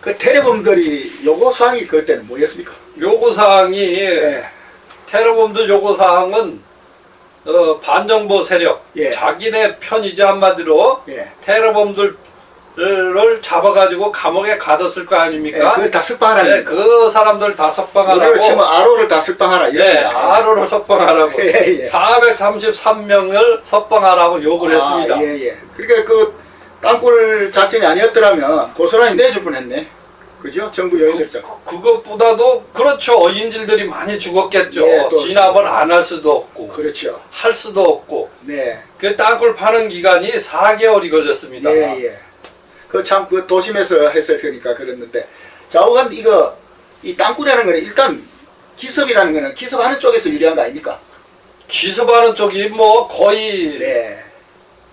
그 테러범들이 요구사항이 그때는 뭐였습니까? 요구사항이 예. 테러범들 요구사항은 반정부 세력, 예. 자기네 편이죠. 한마디로 예. 테러범들을 잡아가지고 감옥에 가뒀을 거 예, 아닙니까? 그걸 다 석방하라는 네, 그 사람들 다 우리로 석방하라고. 치면 아로를 다 석방하라 이렇게. 네, 아로를 석방하라고. 예, 예. 433명을 석방하라고 요구를 했습니다. 예, 예. 그러니까 그 땅굴 작전이 아니었더라면 고스란히 내줄 뻔했네. 그죠? 정부 여인들 그것보다도 그렇죠. 인질들이 많이 죽었겠죠. 예, 또 진압을 안 할 수도 없고 그렇죠. 할 수도 없고 네. 그 땅굴 파는 기간이 4개월이 걸렸습니다. 예, 예. 그 참 그 도심에서 했을 테니까 그랬는데 좌우간 이거 이 땅굴이라는 거는 일단 기습이라는 거는 기습하는 쪽에서 유리한 거 아닙니까? 기습하는 쪽이 뭐 거의 네.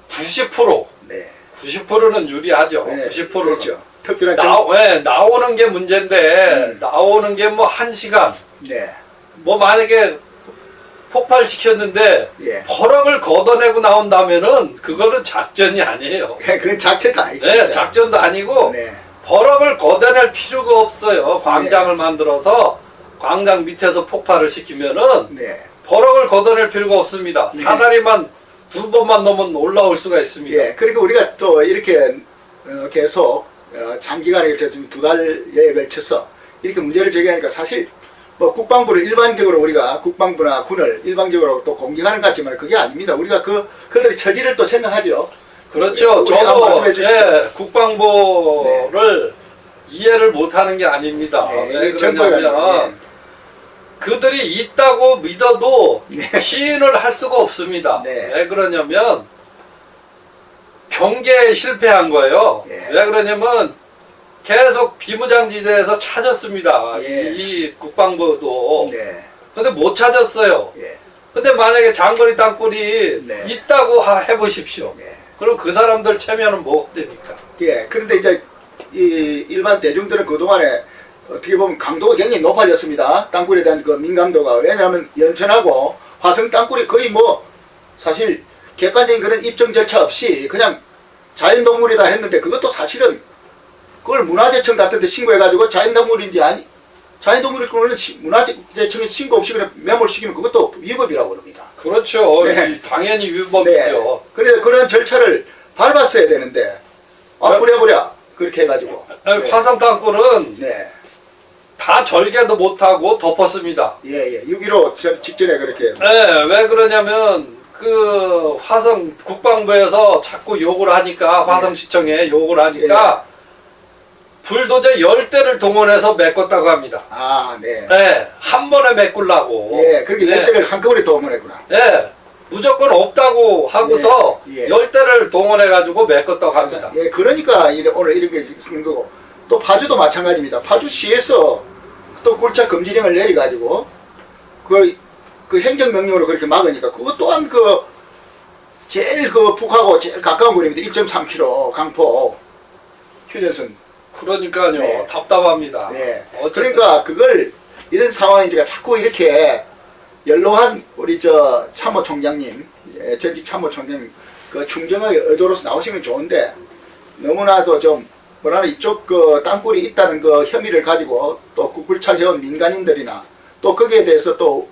90% 네. 90%는 유리하죠. 네. 90%는. 그렇죠. 특별한 나오는 게 문제인데 나오는 게 뭐 1시간 네. 뭐 만약에 폭발시켰는데 예. 버럭을 걷어내고 나온다면은 그거는 작전이 아니에요. 그건 작전도 아니지. 네, 작전도 아니고 네. 버럭을 걷어낼 필요가 없어요. 광장을 만들어서 광장 밑에서 폭발을 시키면은 네. 버럭을 걷어낼 필요가 없습니다. 네. 사다리만 2번만 넘으면 올라올 수가 있습니다. 예. 그리고 우리가 또 이렇게 계속 장기간에 지금 2달여에 걸쳐서 이렇게 문제를 제기하니까 사실 뭐 국방부를 일반적으로 우리가 국방부나 군을 일방적으로 또 공격하는 것 같지만 그게 아닙니다. 우리가 그들의 처지를 또 생각하죠. 그렇죠. 우리 한번 말씀해 저도 주시죠. 국방부를 이해를 못하는 게 아닙니다. 네, 왜 정부가 그러냐면 그들이 있다고 믿어도 네. 시인을 할 수가 없습니다. 네. 왜 그러냐면 경계에 실패한 거예요. 예. 왜 그러냐면 계속 비무장지대에서 찾았습니다. 예. 이 국방부도. 네. 근데 못 찾았어요. 예. 근데 만약에 장거리 땅굴이 네. 있다고 해보십시오. 예. 그럼 그 사람들 체면은 뭐가 됩니까? 예. 그런데 이제 이 일반 대중들은 그동안에 어떻게 보면 강도가 굉장히 높아졌습니다. 땅굴에 대한 그 민감도가. 왜냐하면 연천하고 화성 땅굴이 거의 뭐 사실 객관적인 그런 입증 절차 없이 그냥 자연동물이다 했는데 그것도 사실은 그걸 문화재청 같은 데 신고해가지고 자연동물인지 아니 자연동물일 거는 문화재청에 신고 없이 그냥 매몰시키면 그것도 위법이라고 그럽니다. 그렇죠. 네. 당연히 위법이죠. 네. 그래서 그런 절차를 밟았어야 되는데 부랴부랴 그렇게 해가지고 네. 화성 땅굴은 네. 다 절개도 못하고 덮었습니다. 예. 6.15 직전에 그렇게 네, 왜 그러냐면 그 화성 국방부에서 자꾸 욕을 하니까 화성시청에 욕을 하니까 불도저 10대를 동원해서 메꿨다고 합니다. 아, 네. 네, 한 번에 메꾸려고. 예, 그렇게 네. 10대를 한꺼번에 동원했구나. 네, 무조건 없다고 하고서 예. 10대를 동원해가지고 메꿨다고 합니다. 예, 그러니까 오늘 이렇게 쓰는 거고 또 파주도 마찬가지입니다. 파주시에서 또 굴착 금지령을 내려가지고 그 행정명령으로 그렇게 막으니까 그것 또한 그 제일 그 북하고 제일 가까운 거리입니다. 1.3km 강포 휴전선. 그러니까요. 네. 답답합니다. 네. 어쨌든. 그러니까 그걸 이런 상황인지가 자꾸 이렇게 연로한 우리 저 참모총장님, 전직 참모총장님 그 충정의 의도로서 나오시면 좋은데 너무나도 좀 뭐라나 이쪽 그 땅굴이 있다는 그 혐의를 가지고 또 굴착해온 민간인들이나 또 거기에 대해서 또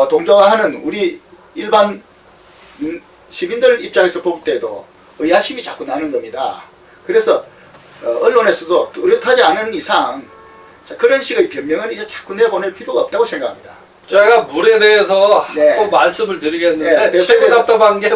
동조하는 우리 일반 시민들 입장에서 볼 때도 의아심이 자꾸 나는 겁니다. 그래서 언론에서도 뚜렷하지 않은 이상 그런 식의 변명은 이제 자꾸 내보낼 필요가 없다고 생각합니다. 제가 물에 대해서 네. 또 말씀을 드리겠는데 네, 최고 답답한 게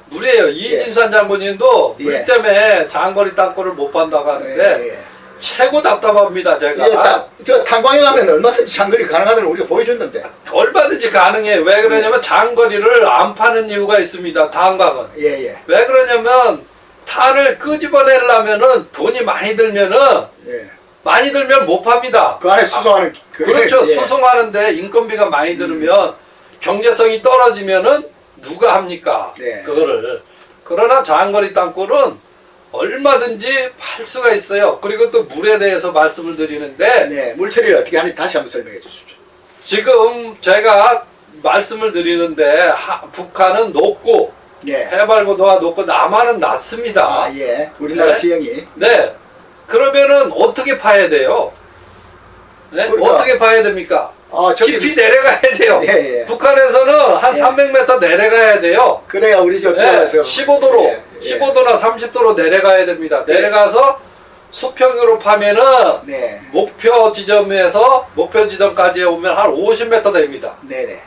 물이에요. 이진산 장군님도 물 예. 때문에 장거리 땅굴을 못 판다고 하는데 최고 답답합니다. 제가. 저 탄광에 가면 얼마든지 장거리 가능하다는 우리가 보여줬는데. 얼마든지 가능해. 왜 그러냐면 장거리를 안 파는 이유가 있습니다. 탄광은. 예. 왜 그러냐면 탄을 끄집어내려면은 돈이 많이 들면은 많이 들면 못 팝니다. 그 안에 수송하는 그렇죠. 수송하는데 인건비가 많이 들으면 경제성이 떨어지면은 누가 합니까? 네. 그거를. 그러나 장거리 땅굴은 얼마든지 팔 수가 있어요. 그리고 또 물에 대해서 말씀을 드리는데 물 처리를 어떻게 하는지 다시 한번 설명해 주십시오. 지금 제가 말씀을 드리는데 북한은 높고 해발 고도가 높고 남한은 낮습니다. 우리나라 네. 지형이. 네. 그러면은 어떻게 파야 돼요? 네? 그러니까. 어떻게 파야 됩니까? 아, 저기 깊이 내려가야 돼요. 예, 예. 북한에서는 한 예. 300m 내려가야 돼요. 그래야 우리 네, 저쪽에서 15도로, 예, 예. 15도나 30도로 내려가야 됩니다. 내려가서 수평으로 파면은 네, 목표 지점까지 오면 한 50m 됩니다. 네네.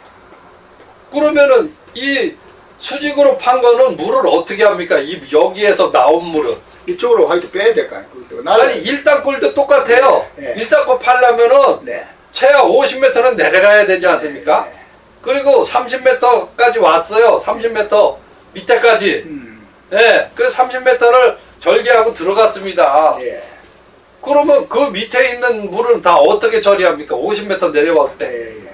그러면은 이 수직으로 판 거는 물을 어떻게 합니까? 여기에서 나온 물은. 이쪽으로 하여튼 빼야 될까요? 아니, 일당골도 똑같아요. 네, 네. 일당골 파려면은 네. 최하 50m는 내려가야 되지 않습니까? 네. 그리고 30m까지 왔어요. 30m 밑에까지. 예, 그래서 30m를 절개하고 들어갔습니다. 예, 그러면 그 밑에 있는 물은 다 어떻게 처리합니까? 50m 내려왔을 때. 예, 예.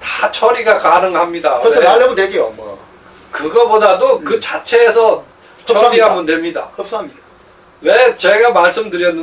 다 처리가 가능합니다. 그래서 네. 날려면 되죠, 뭐. 그거보다도 그 자체에서 흡수합니다. 처리하면 됩니다. 흡수합니다. 왜 제가 말씀드렸는데